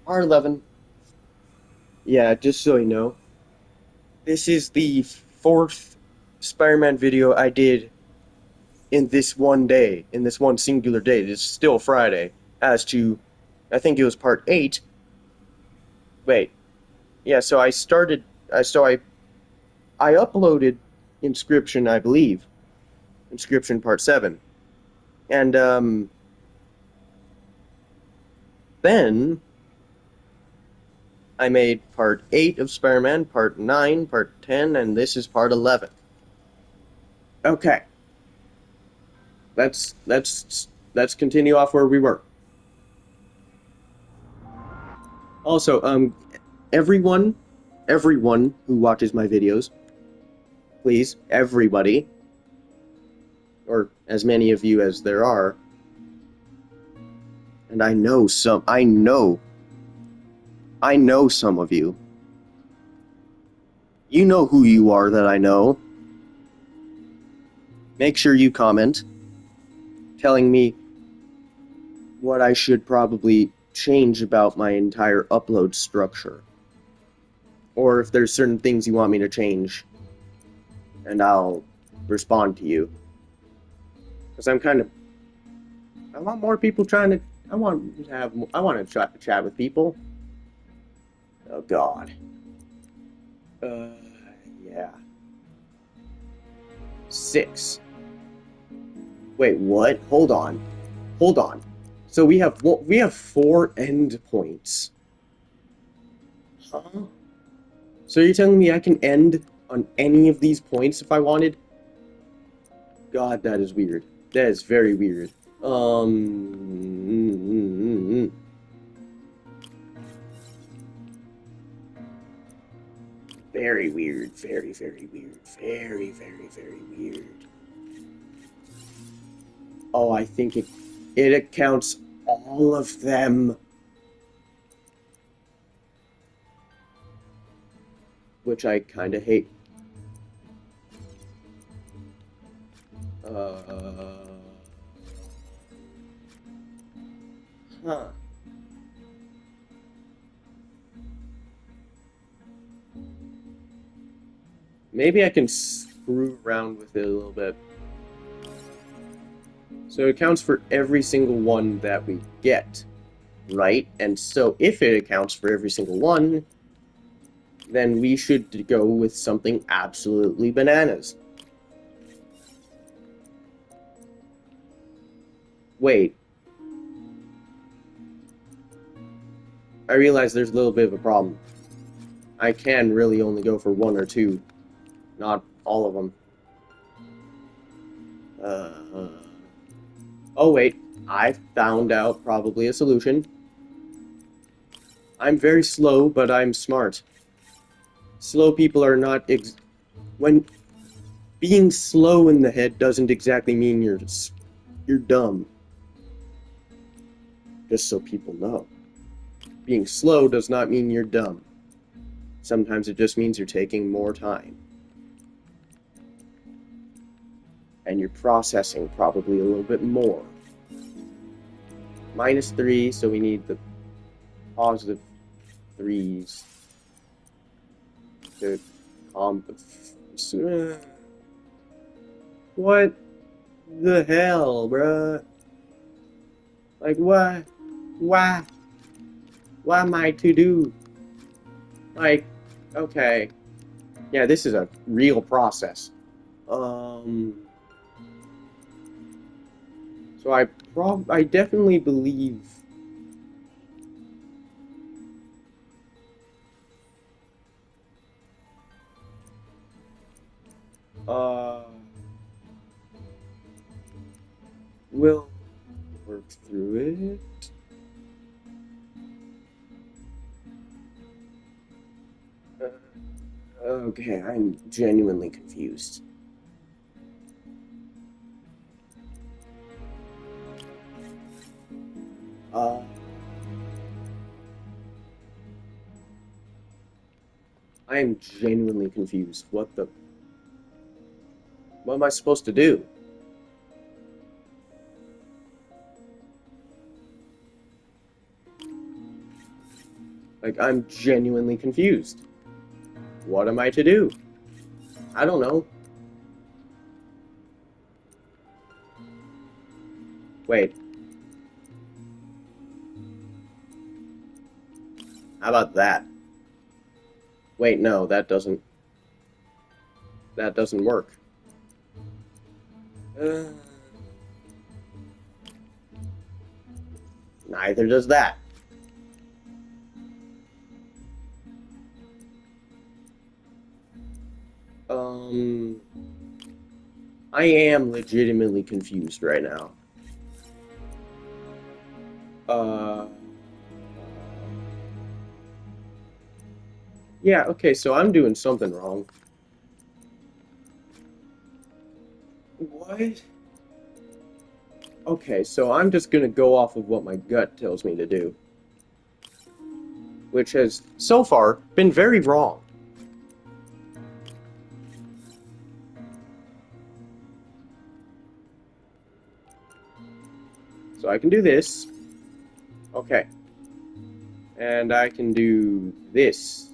R11. Yeah, just so you know, this is the fourth Spider-Man video I did in this one day, in this one singular day. It's still Friday. As to, I think it was part 8. Wait, yeah, so I started, I uploaded Inscription, I believe. Inscription part 7. And, then I made part 8 of Spider-Man, part 9, part 10, and this is part 11. Okay. Let's continue off where we were. Also, everyone who watches my videos, please, everybody, or as many of you as there are, and I know some of you. You know who you are that I know. Make sure you comment telling me what I should probably change about my entire upload structure. Or if there's certain things you want me to change, and I'll respond to you. Because I want more people trying to, I want to chat with people. Oh God. Uh, yeah. 6. Wait, what? Hold on. Hold on. So we have 4 endpoints. Huh? So you're telling me I can end on any of these points if I wanted? God, that is weird. That is very weird. Very weird. Very, very weird. Very, very, very weird. Oh, I think it accounts all of them, which I kind of hate. Uh, huh. Maybe I can screw around with it a little bit. So it accounts for every single one that we get, right? And so if it accounts for every single one, then we should go with something absolutely bananas. Wait. I realize there's a little bit of a problem. I can really only go for 1 or 2, not all of them. Uh, oh wait, I found out probably a solution. I'm very slow, but I'm smart. Slow people are not when being slow in the head doesn't exactly mean you're dumb. Just so people know. Being slow does not mean you're dumb. Sometimes it just means you're taking more time. And you're processing probably a little bit more. -3, so we need the positive 3s to what the hell, bruh? Like, what? Why? Why am I to do? Like, okay. Yeah, this is a real process. So I definitely believe uh we'll work through it. Okay, I'm genuinely confused. Uh I am genuinely confused. What am I supposed to do? Like, I'm genuinely confused. What am I to do? I don't know. Wait. How about that? Wait, no, that doesn't work. Uh, Neither does that. I am legitimately confused right now. Uh, yeah, okay, so I'm doing something wrong. What? Okay, so I'm just gonna go off of what my gut tells me to do, which has, so far, been very wrong. So I can do this. Okay. And I can do this.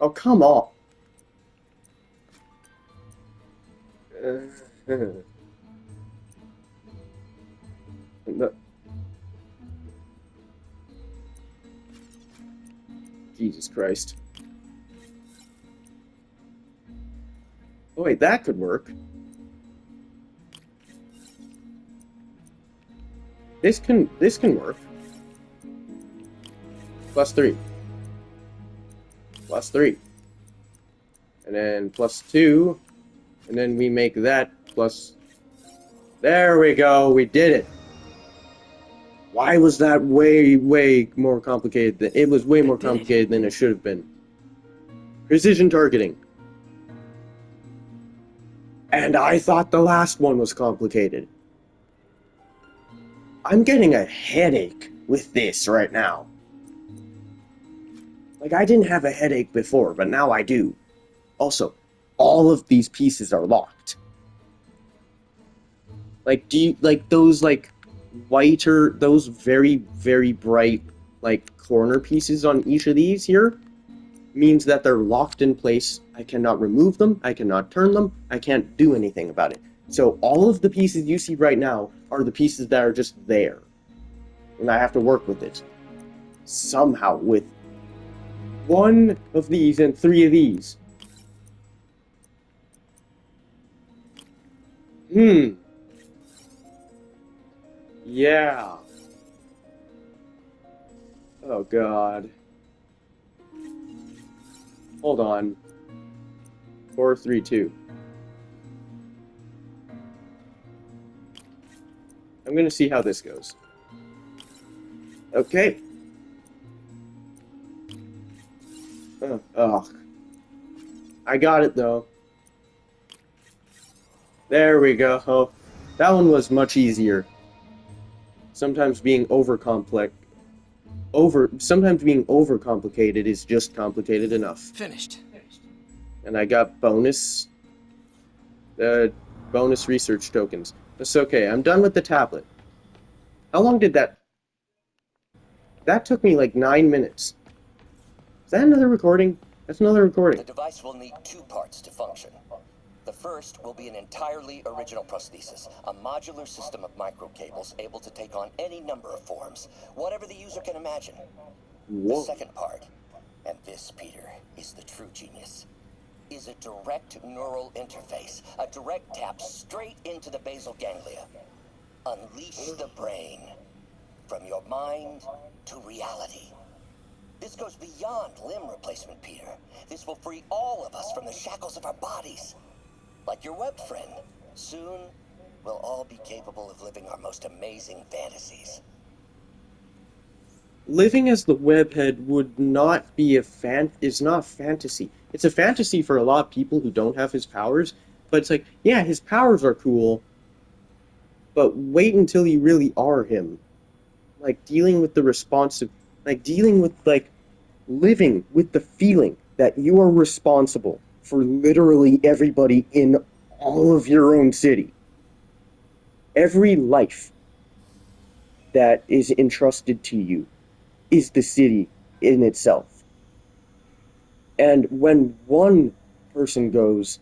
Oh, come on. No- Jesus Christ. Oh, wait, that could work. This can work. +3. +3. And then +2. And then we make that plus... There we go, we did it. Why was that way more complicated than... It was way more complicated than it should have been. Precision targeting. And I thought the last one was complicated. I'm getting a headache with this right now. Like, I didn't have a headache before, but now I do. Also, all of these pieces are locked. Like, do you, like, those, like, whiter, those very, very bright, like, corner pieces on each of these here means that they're locked in place. I cannot remove them, I cannot turn them, I can't do anything about it. So all of the pieces you see right now are the pieces that are just there. And I have to work with it. Somehow, with one of these and 3 of these. Yeah. Oh, God. Hold on. 4, 3, 2. I'm gonna see how this goes. Okay. Ugh. I got it, though. There we go. That one was much easier. Sometimes being sometimes being overcomplicated is just complicated enough. Finished. And I got bonus research tokens. That's okay. I'm done with the tablet. How long did that... That took me like 9 minutes. Is that another recording? That's another recording. The device will need 2 parts to function. The first will be an entirely original prosthesis, a modular system of microcables able to take on any number of forms, whatever the user can imagine. Whoa. The second part, and this, Peter, is the true genius, is a direct neural interface, a direct tap straight into the basal ganglia. Unleash the brain, from your mind to reality. This goes beyond limb replacement, Peter. This will free all of us from the shackles of our bodies. Like your web friend, soon we'll all be capable of living our most amazing fantasies. Living as the webhead would not be is not fantasy. It's a fantasy for a lot of people who don't have his powers, but it's like, yeah, his powers are cool, but wait until you really are him. Like, dealing with living with the feeling that you are responsible for literally everybody in all of your own city. Every life that is entrusted to you is the city in itself. And when one person goes,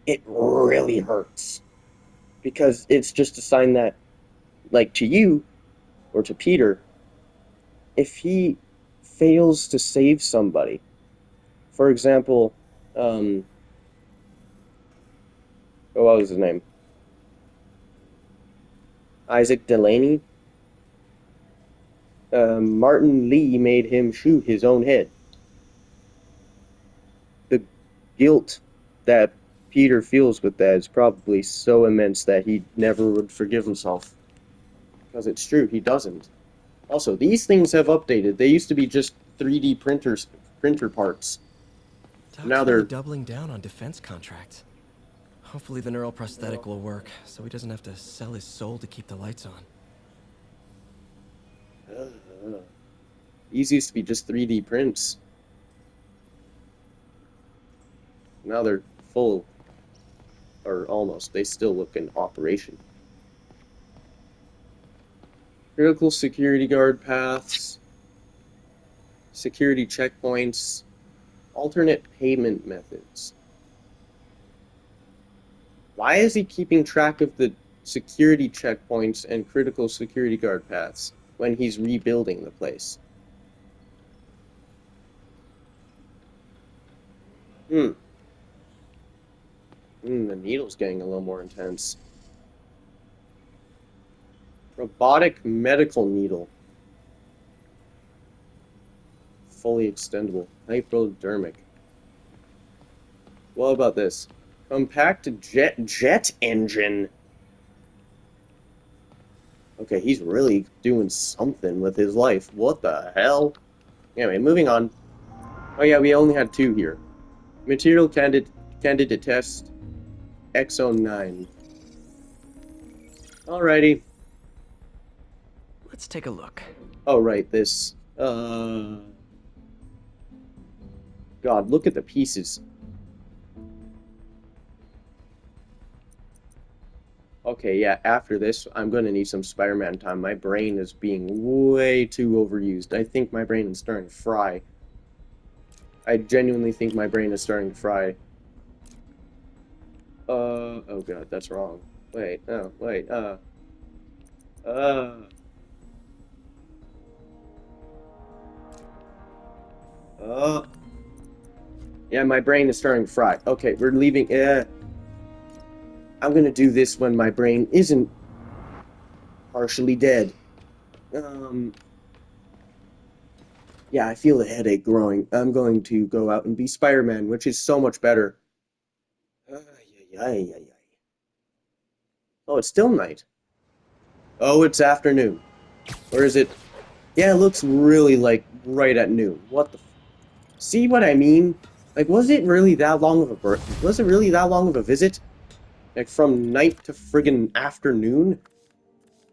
it really hurts. Because it's just a sign that, like to you, or to Peter, if he fails to save somebody, for example, what was his name? Isaac Delaney? Martin Lee made him shoot his own head. The guilt that Peter feels with that is probably so immense that he never would forgive himself. Because it's true, he doesn't. Also, these things have updated. They used to be just 3D printer parts. Doc's Now really they're doubling down on defense contracts. Hopefully the neural prosthetic will work, so he doesn't have to sell his soul to keep the lights on. These used to be just 3D prints. Now they're full, or almost. They still look in operation. Critical security guard paths, security checkpoints, alternate payment methods. Why is he keeping track of the security checkpoints and critical security guard paths when he's rebuilding the place? The needle's getting a little more intense. Robotic medical needle. Fully extendable. Hypodermic. What about this? Compact jet engine. Okay, he's really doing something with his life. What the hell? Anyway, moving on. Oh yeah, we only had 2 here. Material candidate test. X09. Alrighty. Let's take a look. Oh right, this. God, look at the pieces. Okay, yeah, after this, I'm gonna need some Spider-Man time. My brain is being way too overused. I think my brain is starting to fry. I genuinely think my brain is starting to fry. Oh god, that's wrong. Wait, oh, wait, yeah, my brain is starting to fry. Okay, we're leaving, I'm gonna do this when my brain isn't partially dead. Yeah, I feel a headache growing. I'm going to go out and be Spider-Man, which is so much better. Oh, it's still night. Oh, it's afternoon. Or is it? Yeah, it looks really like right at noon. What the? See what I mean? Like, was it really that long of a Was it really that long of a visit? Like, from night to friggin' afternoon?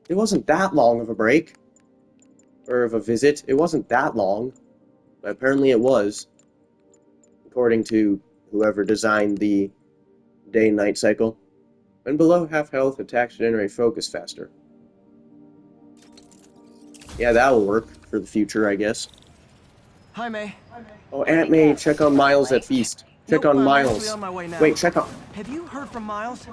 It wasn't that long of a break. Or of a visit. It wasn't that long. But apparently it was. According to whoever designed the day-night cycle. When below half health, attacks generate focus faster. Yeah, that will work for the future, I guess. Hi, May. Oh, Aunt May, check on Miles at Feast. Check Nope, on I'm Miles. actually on my way now. Wait, check on... Have you heard from Miles?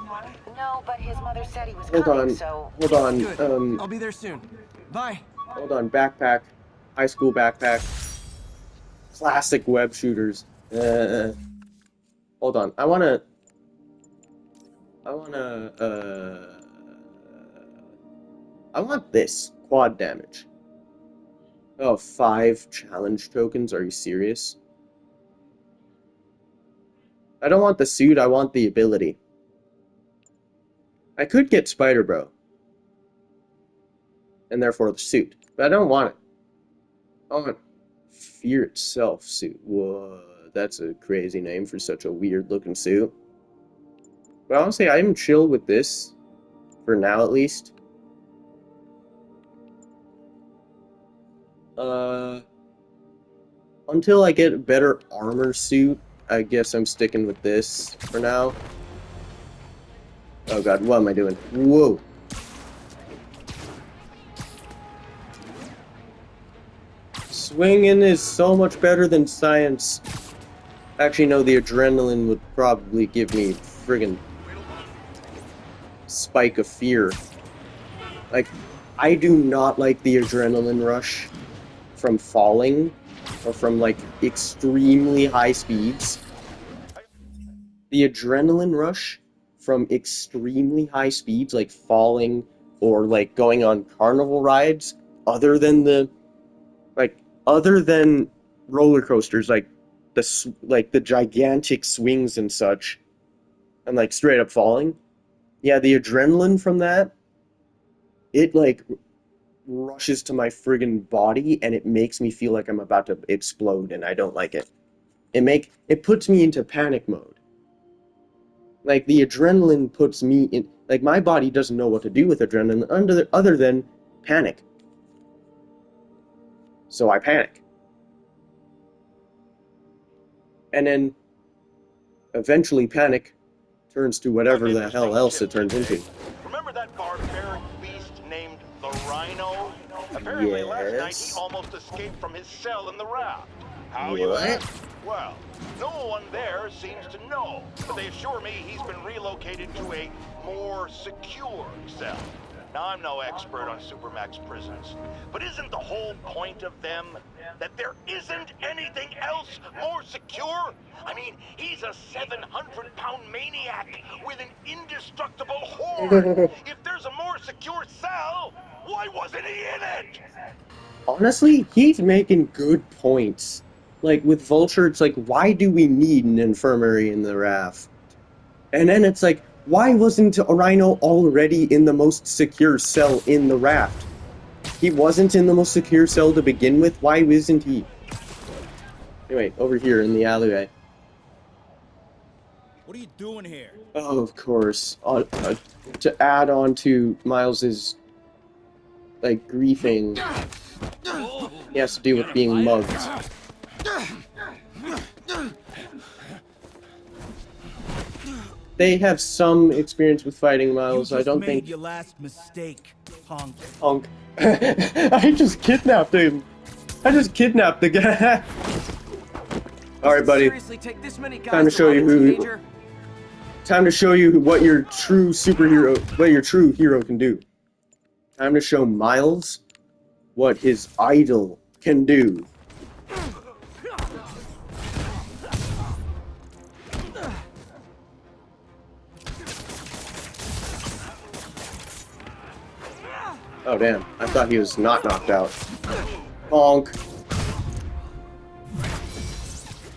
No, but his mother said he was Hold coming, on. so... Hold on. Good. I'll be there soon. Bye. Hold on. Backpack. High school backpack. Classic web shooters. Hold on. I want this. Quad damage. Oh, 5 challenge tokens? Are you serious? I don't want the suit, I want the ability. I could get Spider Bro. And therefore the suit. But I don't want it. I want Fear Itself suit. Whoa, that's a crazy name for such a weird looking suit. But honestly, I'm chill with this. For now, at least. Until I get a better armor suit, I guess I'm sticking with this for now. Oh god, what am I doing? Whoa. Swinging is so much better than science. Actually, no, the adrenaline would probably give me friggin' spike of fear. Like, I do not like the adrenaline rush from falling or from, like, extremely high speeds. The adrenaline rush from extremely high speeds, like falling or, like, going on carnival rides, other than roller coasters, like the gigantic swings and such, and like straight up falling. Yeah, the adrenaline from that, it like rushes to my friggin' body and it makes me feel like I'm about to explode, and I don't like it. It puts me into panic mode. Like the adrenaline puts me in, like my body doesn't know what to do with adrenaline other than panic. So I panic. And then eventually panic turns to whatever the hell else it turns into. Remember that barbaric beast named the Rhino? Apparently last night he Yes. almost escaped from his cell in the raft. How What? you ask? Well, no one there seems to know, but they assure me he's been relocated to a more secure cell. Now, I'm no expert on Supermax prisons, but isn't the whole point of them that there isn't anything else more secure? I mean, he's a 700-pound maniac with an indestructible horn. If there's a more secure cell, why wasn't he in it? Honestly, he's making good points. Like with Vulture, it's like, why do we need an infirmary in the raft? And then it's like, why wasn't Rhino already in the most secure cell in the raft? He wasn't in the most secure cell to begin with. Why isn't he? Anyway, over here in the alleyway. What are you doing here? Oh, of course. To add on to Miles's like griefing, he has to do with being mugged. They have some experience with fighting, Miles. You I just don't made think. your last mistake, punk. Punk. I just kidnapped him. I just kidnapped the guy. All right, buddy. Seriously, take this many guys Time to show you rob a who. teenager? Time to show you what your true superhero, what your true hero can do. Time to show Miles what his idol can do. Oh damn, I thought he was not knocked out. Bonk.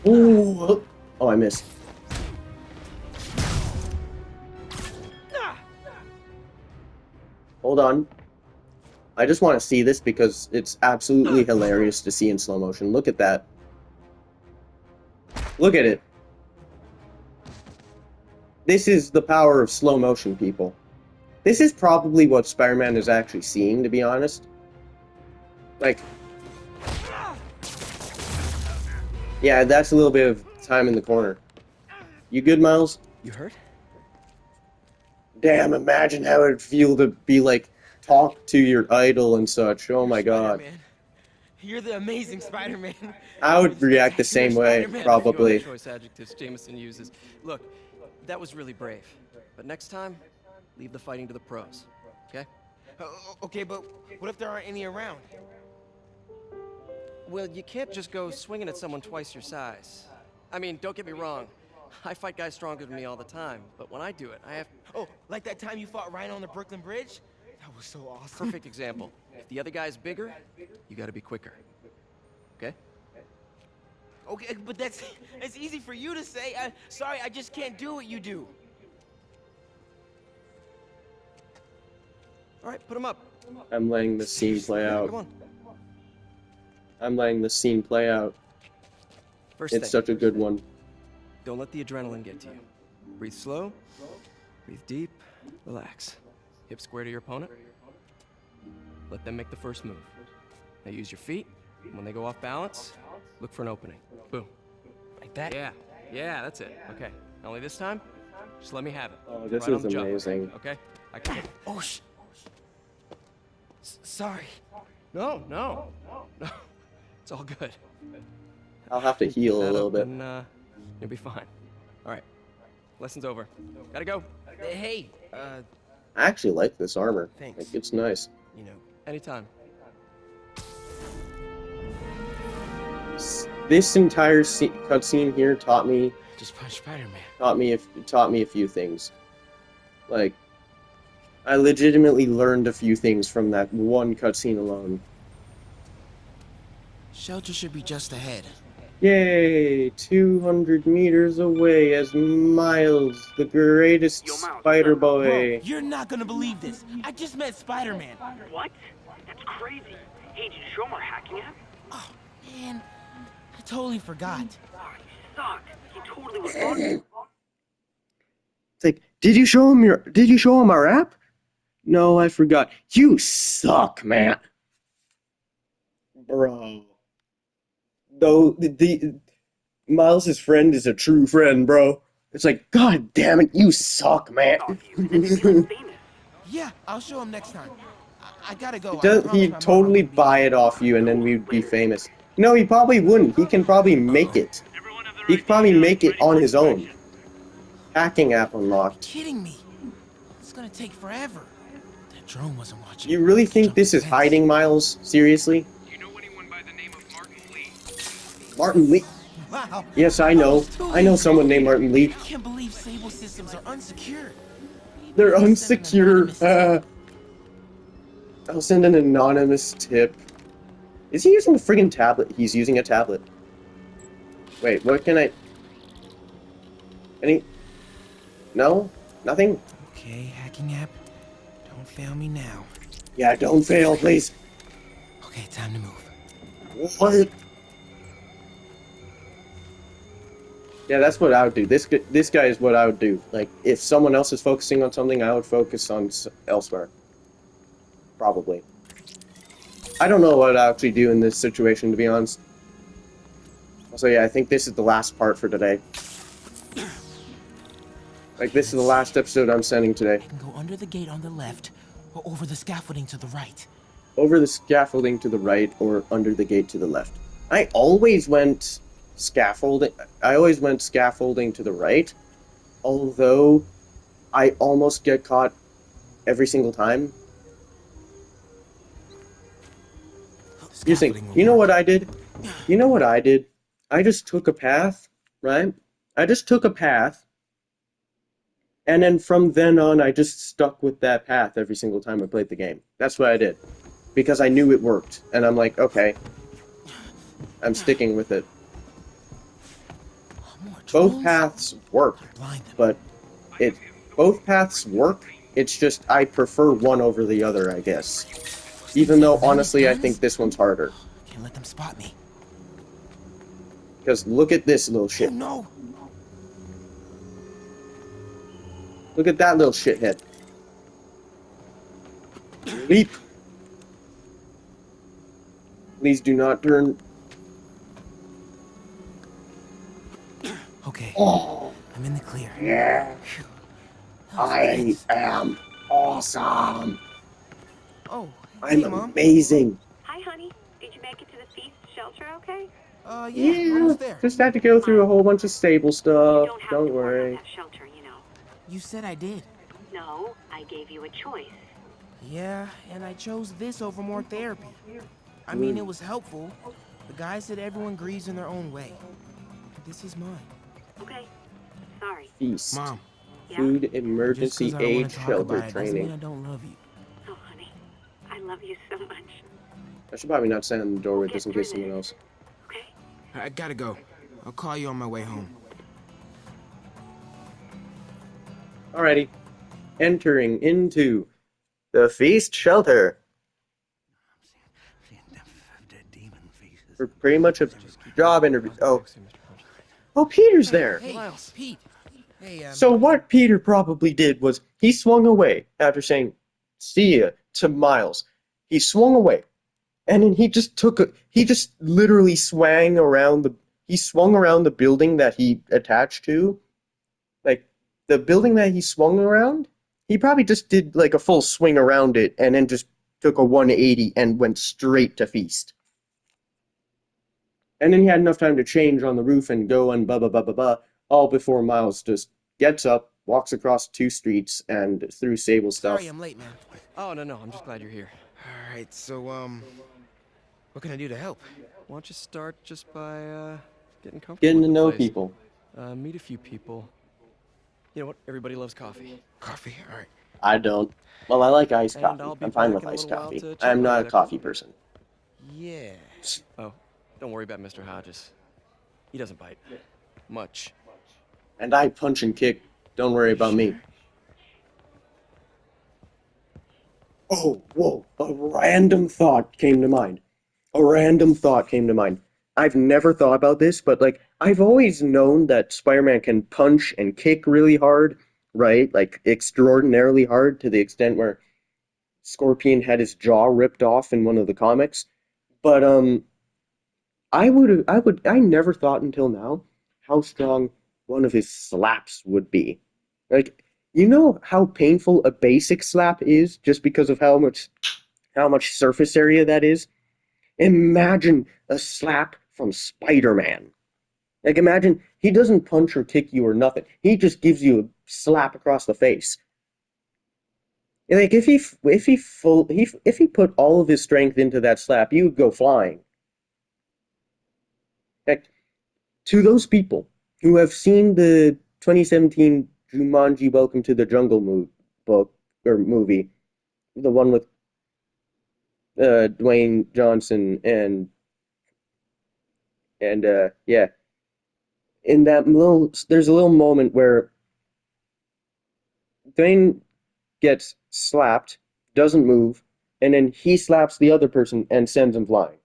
Ooh. Oh, I missed. Hold on. I just want to see this because it's absolutely hilarious to see in slow motion. Look at that. Look at it. This is the power of slow motion, people. This is probably what Spider-Man is actually seeing, to be honest. Like... Yeah, that's a little bit of time in the corner. You good, Miles? You hurt? Damn, imagine how it'd feel to be like, talk to your idol and such. Oh my god. Spider-Man. You're the amazing Spider-Man. I would react the same way, Spider-Man. probably. Choice adjectives Jameson uses. Look, that was really brave. But next time, leave the fighting to the pros. Okay? Okay, but what if there aren't any around? Well, you can't just go swinging at someone twice your size. I mean, don't get me wrong. I fight guys stronger than me all the time, but when I do it, I have... Oh, like that time you fought Rhino on the Brooklyn Bridge? That was so awesome. Perfect example. If the other guy's bigger, you gotta be quicker. Okay? Okay, but that's easy for you to say. Sorry, I just can't do what you do. All right, put him up. I'm letting the scene play out. Come on. I'm letting the scene play out. First It's thing, such a good one. don't let the adrenaline get to you. Breathe slow, breathe deep, relax. Hip square to your opponent. Let them make the first move. Now use your feet. When they go off balance, look for an opening. Boom. Like that? Yeah, that's it. Okay. Only this time, just let me have it. Oh, this Right on is the jump, amazing. Okay? I can take it. Oh, sorry. No. It's all good. I'll have to heal a That little up bit. And, you'll be fine. All right. Lesson's over. Gotta go. Hey, I actually like this armor. Thanks. Like, it's nice. you know, Anytime. This entire cutscene here taught me just punch Spider-Man. taught me a few things. Like, I legitimately learned a few things from that one cutscene alone. Shelter should be just ahead. Yay! 200 meters away as Miles, the greatest Spider Boy. Bro, you're not gonna believe this. I just met Spider-Man. What? That's crazy. Hey, did you show him our hacking app? Oh, man. I totally forgot. Oh, you suck. He totally was on. It's like, did you show him our app? No, I forgot. You suck, man. Bro. Though the Miles' friend is a true friend, bro. It's like, god damn it, you suck, man. Off you, and then you become famous. Yeah, I'll show him next time. I gotta go. He'd totally buy it off you and then we'd be famous. No, he probably wouldn't. He can probably make it. He could probably make it on his own. Hacking app unlocked. Kidding me? It's gonna take forever. That drone wasn't watching. You really think this is hiding, Miles? Seriously? You know anyone by the name of Martin Lee? Martin Lee? Wow. Yes, I know. I know someone named Martin Lee. I can't believe Sable systems are unsecured. They're Maybe send an unsecure. anonymous- I'll send an anonymous tip. Is he using a friggin' tablet? He's using a tablet. Wait, what can I... Any... No? Nothing? Okay, hacking app. Don't fail me now. Yeah, don't fail, please. Okay, time to move. What? Yeah, that's what I would do. This guy is what I would do. Like, if someone else is focusing on something, I would focus on elsewhere. Probably. I don't know what I'd actually do in this situation, to be honest. So yeah, I think this is the last part for today. Like, this is the last episode I'm sending today. I can go under the gate on the left, or over the scaffolding to the right. Over the scaffolding to the right, or under the gate to the left. I always went scaffolding to the right, although I almost get caught every single time. You think, you know what I did? You know what I did? I just took a path, right? I just took a path, and then from then on, I just stuck with that path every single time I played the game. That's what I did. Because I knew it worked, and I'm like, okay, I'm sticking with it. More Both drones? paths work, Blind them. but both paths work. It's just I prefer one over the other, I guess. Even though honestly, I think this one's harder. Can't let them spot me. Because look at this little Oh shit. no! Look at that little shithead. Leap. Please do not turn. Okay, Oh, I'm in the clear. yeah. That was I intense. am awesome. Oh, I'm hey, Mom. amazing. Hi, honey. Did you make it to the feast shelter okay? Yeah, almost there. Just had to go through a whole bunch of stable You stuff. don't have Don't to warn worry. that shelter, you know. You said I did. No, I gave you a choice. Yeah, and I chose this over more therapy. I mean, it was helpful. The guy said everyone grieves in their own way. This is mine. Okay. Sorry. Feast. Mom, Yeah? Food just emergency 'cause I don't wanna aid talk shelter about it doesn't mean training. I don't love you. Oh, honey. I love you so much. I should probably not stand in the doorway Okay, just in case through someone this. else. Okay? I gotta go. I'll call you on my way home. Alrighty. Entering into the feast shelter. For pretty much a job interview. Oh, Peter's there. Hey, Miles. Pete. Hey, So what Peter probably did was he swung away after saying "see ya" to Miles. He swung away, and then he just literally swung around the building that he attached to, like the building that he swung around. He probably just did like a full swing around it, and then just took a 180 and went straight to feast. And then he had enough time to change on the roof and go and blah blah blah blah blah, all before Miles just gets up, walks across 2 streets and through Sable stuff. Sorry I'm late, man. Oh, no, I'm just glad you're here. All right, so what can I do to help? Why don't you start just by, getting comfortable Getting with to the know place. people. Meet a few people. You know what? Everybody loves coffee. Coffee. All right. I don't. Well, I like iced And coffee. I'll be I'm fine back with in a iced little while coffee. to check I'm on not a Detective. coffee person. Yeah. Oh, don't worry about Mr. Hodges. He doesn't bite. Much. And I punch and kick. Don't worry about me. Oh, whoa. A random thought came to mind. I've never thought about this, but like, I've always known that Spider-Man can punch and kick really hard, right? Like, extraordinarily hard to the extent where Scorpion had his jaw ripped off in one of the comics. But, I never thought until now how strong one of his slaps would be. Like, you know how painful a basic slap is just because of how much surface area that is? Imagine a slap from Spider-Man. Like, imagine he doesn't punch or kick you or nothing. He just gives you a slap across the face. Like, if he put all of his strength into that slap, you would go flying. Like, to those people who have seen the 2017 Jumanji Welcome to the Jungle book or movie, the one with Dwayne Johnson and yeah, in that there's a little moment where Dwayne gets slapped, doesn't move, and then he slaps the other person and sends him flying.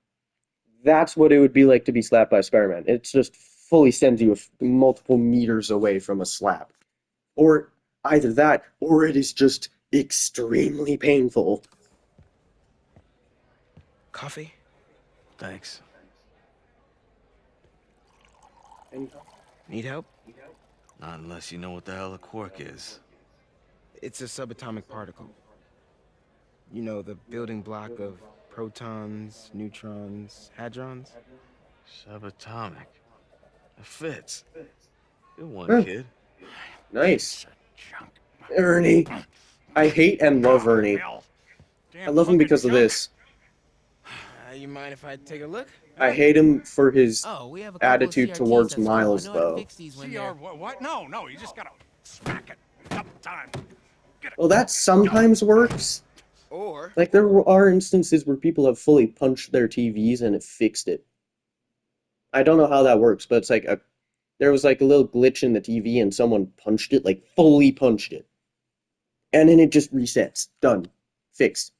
That's what it would be like to be slapped by Spider-Man. It just fully sends you multiple meters away from a slap. Or either that, or it is just extremely painful. Coffee? Thanks. Need help? Not unless you know what the hell a quark is. It's a subatomic particle. You know, the building block of protons, neutrons, hadrons. Subatomic. It fits. Good one, Huh. kid. Nice. Ernie. I hate and love Ernie. I love him because of this. You mind if I take a look? I hate him for his Oh, we have a couple of attitude CRTs towards at school. Miles, I know how to though. fix these when they're- What? No, you just gotta smack it a couple times. Well, that sometimes works. Or Like, there are instances where people have fully punched their TVs and it fixed it. I don't know how that works, but it's like there was like a little glitch in the TV and someone punched it, like fully punched it. And then it just resets. Done. Fixed.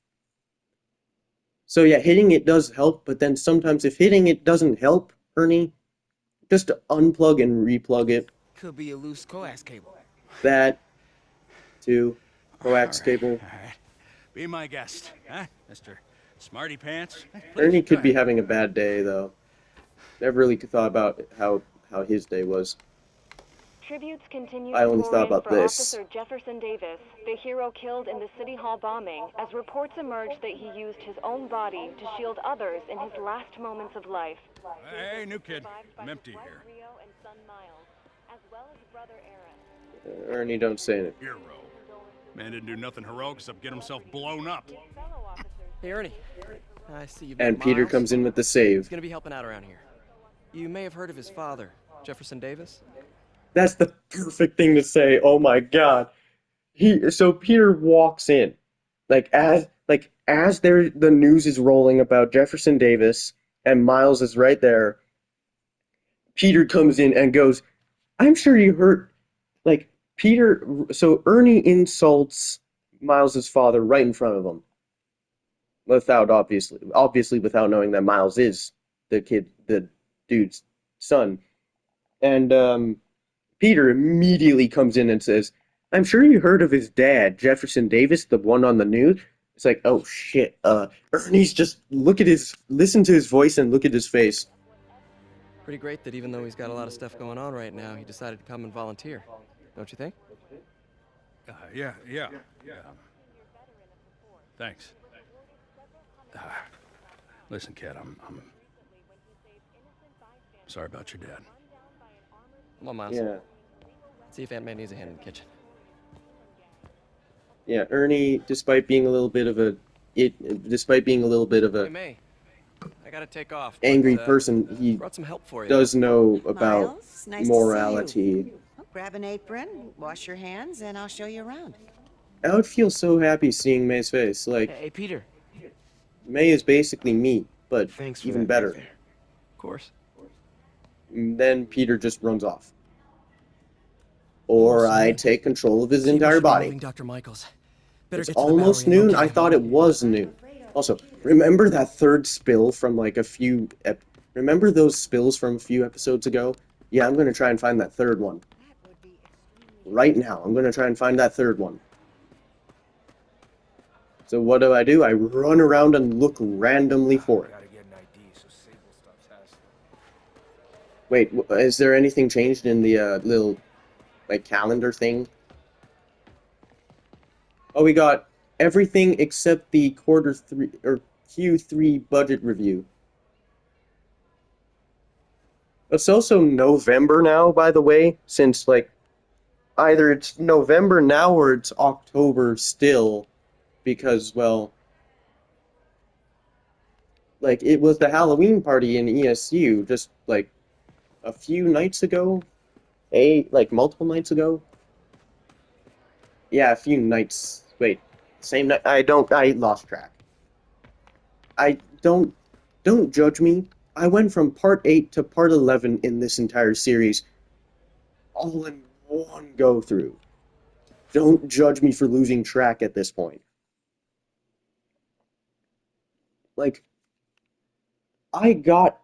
So yeah, hitting it does help, but then sometimes if hitting it doesn't help, Ernie, just to unplug and replug it. could be a loose coax cable. That, too. Coax cable. All right. Be my guest, huh, Mr. Smarty Pants? Ernie could be having a bad day, though. Never really thought about how his day was. Tributes continue I to only pour thought in about for this. Officer Jefferson Davis, the hero killed in the City Hall bombing, as reports emerge that he used his own body to shield others in his last moments of life. Hey, new kid. Survived by I'm his empty wife here. Rio and son Miles, as well as brother Aaron. Ernie, don't say it. Hero. Man didn't do nothing heroic except get himself blown up. Fellow officers Hey, Ernie. I see you've And met Peter Miles. comes in with the He's save. gonna be helping out around here. You may have heard of his father, Jefferson Davis. That's the perfect thing to say. Oh my god. So Peter walks in. As the news is rolling about Jefferson Davis and Miles is right there. Peter comes in and goes, "I'm sure you heard." So Ernie insults Miles's father right in front of him. Without obviously without knowing that Miles is the dude's son. And Peter immediately comes in and says, "I'm sure you heard of his dad, Jefferson Davis, the one on the news." It's like, oh shit. Ernie's just listen to his voice and look at his face. Pretty great that even though he's got a lot of stuff going on right now, he decided to come and volunteer. Don't you think? Yeah. Thanks. Listen, kid, I'm Sorry about your dad. Come on, Miles. Yeah. See if Aunt May needs a hand in the kitchen. Yeah, Ernie, despite being a little bit of a Hey, May. I gotta take off. but, angry person, he brought some help for you. does know about Miles, nice morality. To see you. Oh, grab an apron, wash your hands, and I'll show you around. I would feel so happy seeing May's face. Like, Hey, Peter. May is basically me, but Thanks for even that better. news there. Of course. And then Peter just runs off. Or I take control of his entire body. Dr. Michaels. Better It's get to the almost Bowery and noon. locate I him. thought it was noon. Also, remember that third spill from like a few... remember those spills from a few episodes ago? Yeah, I'm going to try and find that third one. Right now, I'm going to try and find that third one. So what do? I run around and look randomly for it. Wait, is there anything changed in the little, like, calendar thing? Oh, we got everything except the Q3 budget review. It's also November now, by the way, since, like, either it's November now or it's October still, because, well, like, it was the Halloween party in ESU just, like, a few nights ago? Like, multiple nights ago? Yeah, a few nights. Wait, same night? I lost track. Don't judge me. I went from part 8 to part 11 in this entire series, all in one go-through. Don't judge me for losing track at this point. Like, I got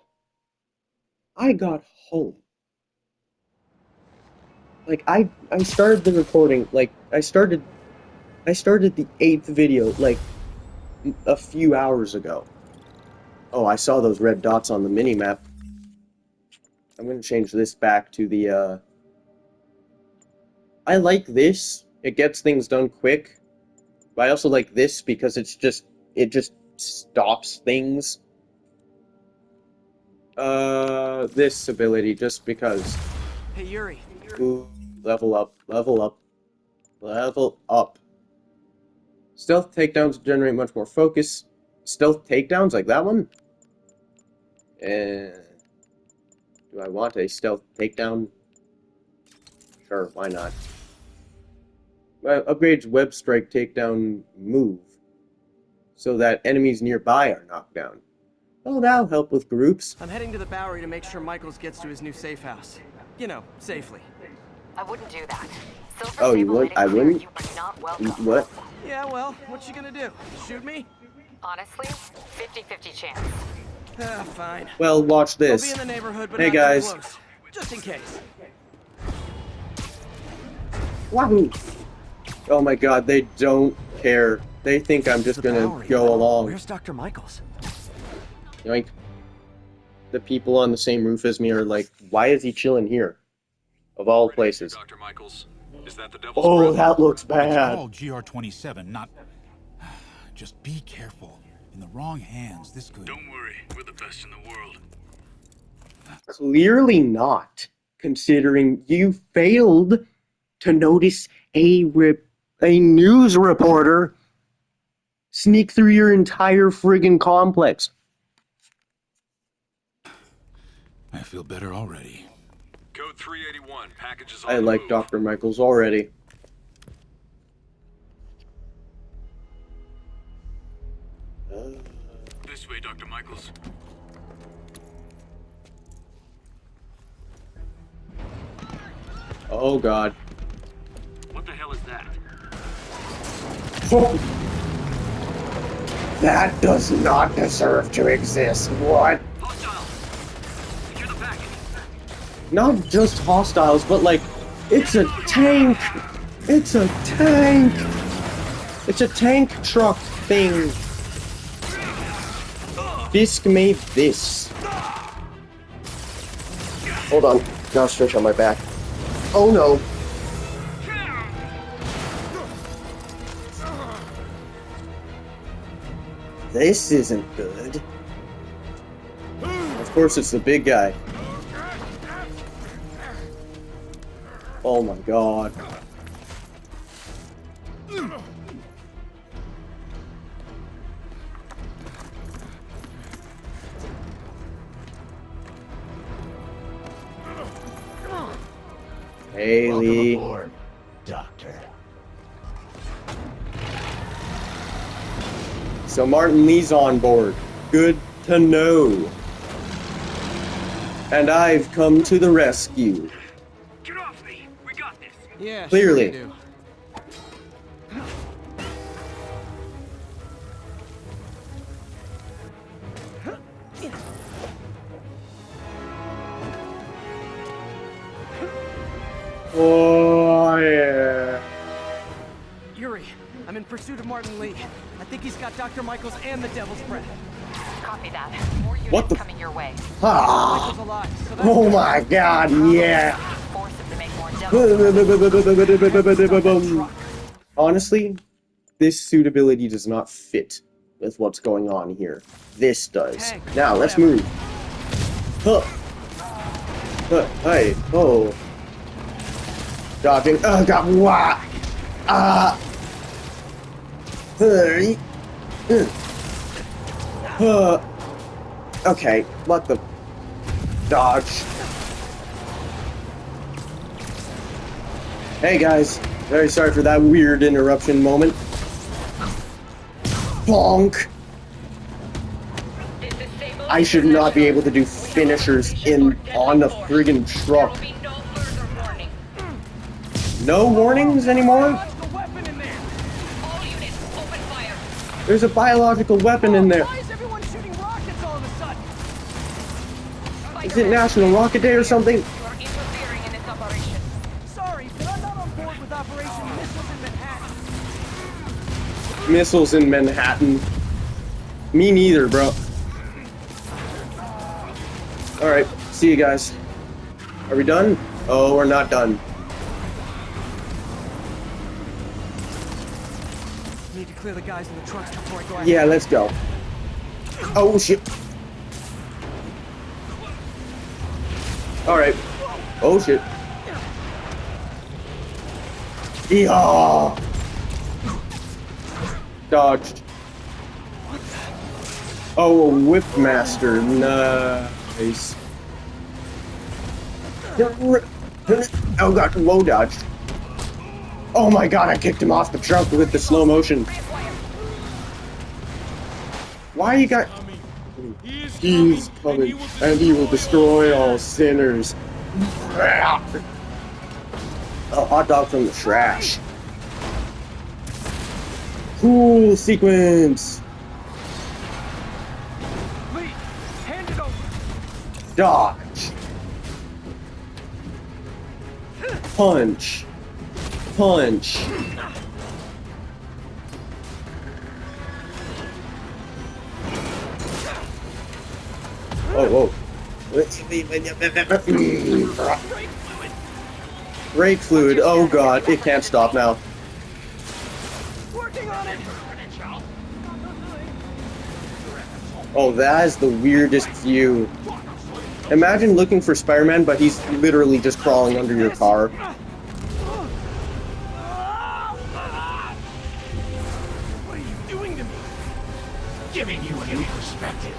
home. Like, I started the recording, like, I started the 8th video, like, a few hours ago. Oh, I saw those red dots on the minimap. I'm gonna change this back to the, I like this. It gets things done quick. But I also like this because it just stops things. This ability, just because. Hey, Yuri. Ooh, level up. Stealth takedowns generate much more focus. Stealth takedowns, like that one? Do I want a stealth takedown? Sure, why not? Upgrades web strike takedown move, so that enemies nearby are knocked down. Oh, that'll help with groups. I'm heading to the Bowery to make sure Michaels gets to his new safe house. You know, safely. I wouldn't do that. Silver Oh, you Sable would? made it I clear wouldn't? You are not welcome. What? Yeah, well, what's she gonna do? Shoot me? Honestly, 50-50 chance. Ah, fine. Well, watch I'll this. be in the neighborhood, but Hey, not guys. too close. Just in case. Wahoo! Oh my god, they don't care. They think I'm just gonna go along. Where's Dr. Michaels? Like, the people on the same roof as me are like, why is he chilling here? Of all places. Dr. Michaels, is that the Devil's Oh, Breath? that looks It's bad. called GR-27, not... Just be careful. In the wrong hands, this could... Don't worry, we're the best in the world. Clearly not, considering you failed to notice a news reporter sneak through your entire friggin' complex. I feel better already. Code 381, packages on I the like move. Dr. Michaels already. This way, Dr. Michaels. Oh god. What the hell is that? That does not deserve to exist. What? Hostile! Secure the package. Not just hostiles, but like, it's a tank. It's a tank. It's a tank truck thing. Fisk made this. Hold on. Now stretch on my back. Oh no. This isn't good. Of course it's the big guy. Oh my god. Haley. Welcome aboard, Doctor. So Martin Lee's on board. Good to know. And I've come to the rescue. Get off me! We got this! Yeah, Clearly. Sure you do. Oh, yeah. Yuri, I'm in pursuit of Martin Lee. I think he's got Dr. Michaels and the Devil's Breath. Copy that. More units What the coming your way. Ah. Michaels alive, so that's Oh good. my god, yeah. Force him to make more Devil's Honestly, this suitability does not fit with what's going on here. This does. Tank, Now, let's whatever. move. Huh. Huh. Hey. Oh. Dodging. Oh, God. Wah. Ah. Hey. Okay. What the? Dodge. Hey, guys. Very sorry for that weird interruption moment. Bonk. I should not be able to do finishers on the friggin' truck. No warnings anymore? There's a biological weapon in there. Why is everyone shooting rockets all of a sudden? Is it National Rocket Day or something? Sorry, but I'm not on board with Operation Missiles in Manhattan. Missiles in Manhattan. Me neither, bro. Alright, see you guys. Are we done? Oh, we're not done. Need to clear the guys in the trucks before I go ahead. Yeah, let's go. Oh, shit. Alright. Oh, shit. Yeah. Dodged. Oh, a Whipmaster. Nice. Oh, God. Low dodged. Oh, my God. I kicked him off the truck with the slow motion. Why you got... He's coming, and he will destroy all sinners. A hot dog from the trash. Cool sequence. Lee, hand it over. Dodge. Punch. Punch. Oh, whoa. Brake fluid. Oh god, it can't stop now. Working on it. Oh, that is the weirdest view. Imagine looking for Spider-Man, but he's literally just crawling under your car. What are you doing to me? Giving you a new perspective.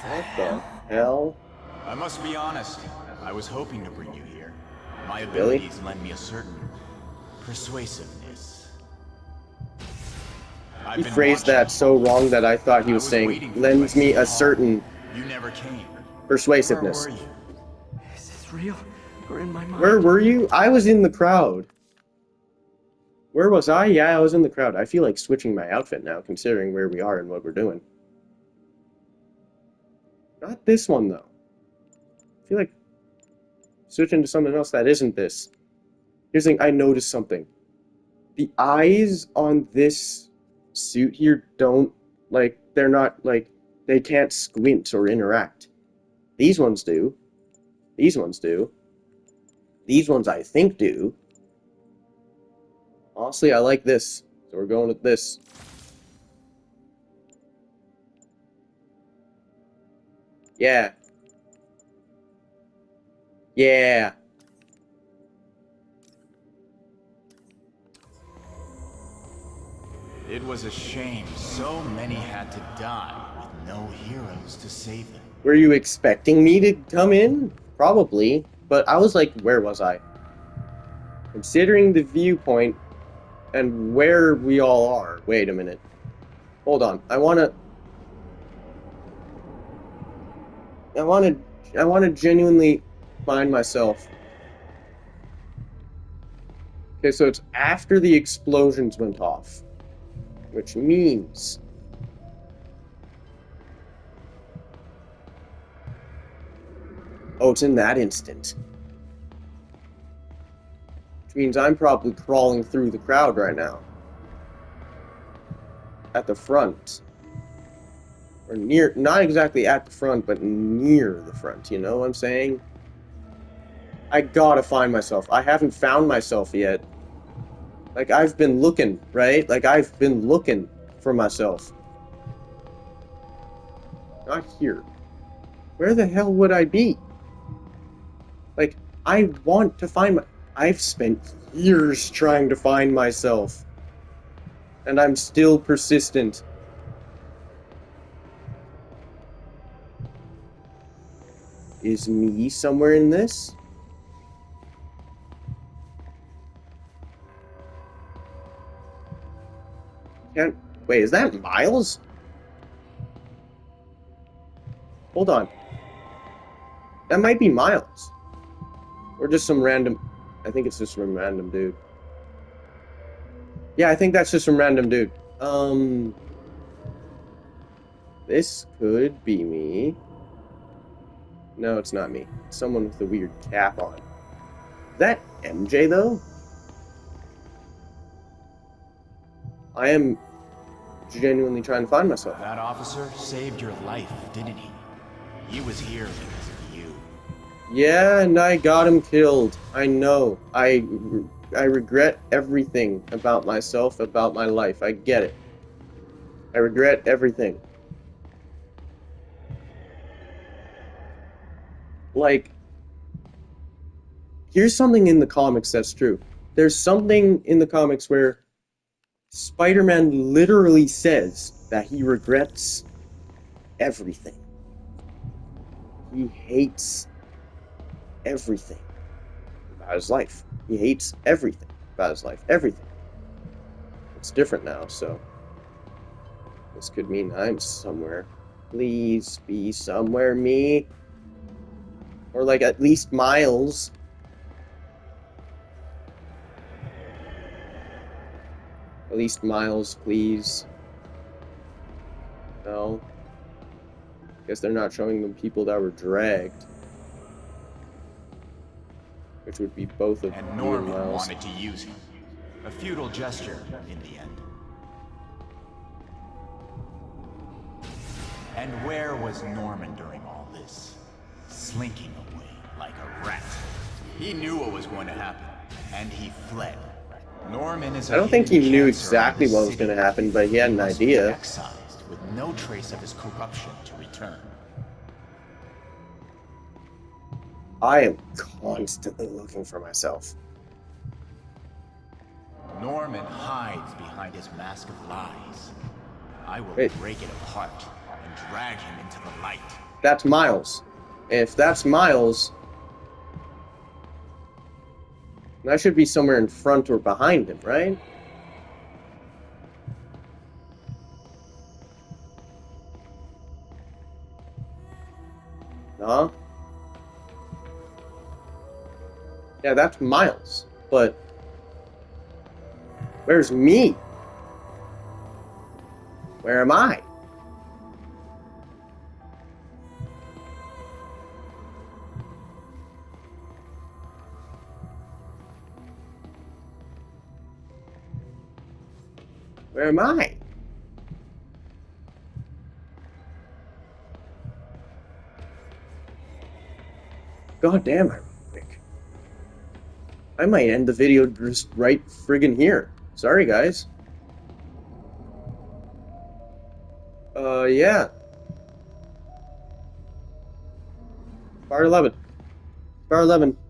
What the hell? I must be honest. I was hoping to bring you here. My Really? abilities lend me a certain persuasiveness. I've He been phrased watching. that so wrong that I thought he was saying, lends me a certain You never came. persuasiveness. Where were you? Is this real or in my mind? Where were you? I was in the crowd. Where was I? Yeah, I was in the crowd. I feel like switching my outfit now, considering where we are and what we're doing. Not this one, though. I feel like switching to something else that isn't this. Here's the thing, I noticed something. The eyes on this suit here don't, like, they're not, like, they can't squint or interact. These ones do. These ones do. These ones, I think, do. Honestly, I like this. So we're going with this. Yeah. Yeah. It was a shame so many had to die with no heroes to save them. Were you expecting me to come in? Probably. But I was like, where was I? Considering the viewpoint and where we all are. Wait a minute. Hold on. I wanna genuinely find myself. Okay, so it's after the explosions went off. Which means oh, it's in that instant. Which means I'm probably crawling through the crowd right now. At the front. Or near, not exactly at the front, but near the front, you know what I'm saying? I gotta find myself. I haven't found myself yet. Like, I've been looking, right? Like, I've been looking for myself. Not here. Where the hell would I be? Like, I want to find my... I've spent years trying to find myself. And I'm still persistent. Is me somewhere in this? Can't... Wait, is that Miles? Hold on. That might be Miles. Or just some random... I think it's just some random dude. Yeah, I think that's just some random dude. This could be me. No, it's not me. It's someone with a weird cap on. Is that MJ, though? I am genuinely trying to find myself. That officer saved your life, didn't he? He was here because of you. Yeah, and I got him killed. I know. I regret everything about myself, about my life. I get it. I regret everything. Like, here's something in the comics that's true. There's something in the comics where Spider-Man literally says that he regrets everything. He hates everything about his life. He hates everything about his life. Everything. It's different now, so this could mean I'm somewhere. Please be somewhere, me. Or like at least Miles. At least Miles, please. No. Guess they're not showing the people that were dragged. Which would be both of And you and Norman Miles. wanted to use him. A futile gesture, in the end. And where was Norman during all this? Slinking away like a rat. He knew what was going to happen, and he fled. Norman is I don't think he knew exactly what was going to happen, but he had an idea. Excised with no trace of his corruption to return. I am constantly looking for myself. Norman hides behind his mask of lies. I will break it apart and drag him into the light. That's Miles. If that's Miles, I should be somewhere in front or behind him, right? No? Yeah, that's Miles. But where's me? Where am I? Where am I? God damn, I'm quick. I might end the video just right friggin' here. Sorry, guys. Yeah. Part 11. Bar 11.